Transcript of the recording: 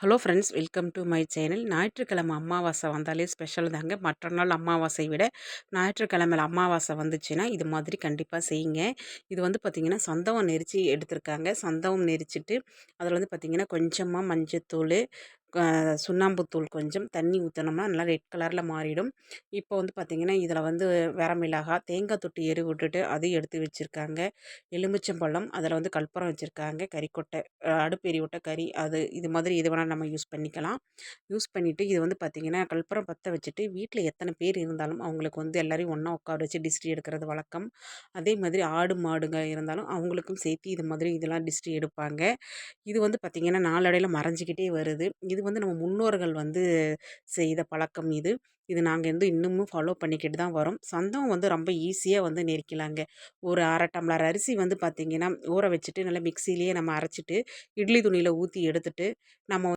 Hello friends, welcome to my channel. ஞாயிற்றுக்கிழமை அமாவாசை வந்தாலே ஸ்பெஷல் தாங்க. மற்ற நாள் அமாவாசை விட ஞாயிற்றுக்கிழமையில அமாவாசை வந்துச்சுன்னா இது மாதிரி கண்டிப்பாக செய்யுங்க. இது வந்து பார்த்திங்கன்னா சந்தகம் நெரிச்சு எடுத்திருக்காங்க. சந்தகம் நெரிச்சிட்டு அதில் வந்து பார்த்திங்கன்னா கொஞ்சமாக மஞ்சத்தூள், சுண்ணாம்புத்தூள், கொஞ்சம் தண்ணி ஊற்றினோம்னா நல்லா ரெட் கலரில் மாறிடும். இப்போ வந்து பார்த்திங்கன்னா இதில் வந்து வரமிளகாய், தேங்காய் தொட்டு எரு விட்டுட்டு அதையும் எடுத்து வச்சுருக்காங்க. எலுமிச்சம்பழம், அதில் வந்து கற்பூரம் வச்சுருக்காங்க, கறிக்கொட்டை, அடுப்பு எரியூட்ட கறி, அது இது மாதிரி எது வேணாலும் நம்ம யூஸ் பண்ணிக்கலாம். யூஸ் பண்ணிவிட்டு இது வந்து பார்த்திங்கன்னா கற்பூரம் பற்ற வச்சுட்டு வீட்டில் எத்தனை பேர் இருந்தாலும் அவங்களுக்கு வந்து எல்லோரையும் ஒன்றா உட்கார வச்சு டிஸ்ட்ரி எடுக்கிறது வழக்கம். அதே மாதிரி ஆடு மாடுங்க இருந்தாலும் அவங்களுக்கும் சேர்த்து இது மாதிரி இதெல்லாம் டிஸ்ட்ரி எடுப்பாங்க. இது வந்து பார்த்திங்கன்னா நாளடைவில் மறைஞ்சிக்கிட்டே வருது. இது வந்து நம்ம முன்னோர்கள் வந்து செய்த பழக்கம் இது. இது நாங்கள் வந்து இன்னமும் ஃபாலோ பண்ணிக்கிட்டு தான் வரோம். சந்தகம் வந்து ரொம்ப ஈஸியாக வந்து நெரிக்கலாங்க. ஒரு 1/2 டம்ளர் அரிசி வந்து பார்த்திங்கன்னா ஊற வச்சுட்டு நல்லா மிக்சியிலேயே நம்ம அரைச்சிட்டு இட்லி துணியில் ஊற்றி எடுத்துட்டு நம்ம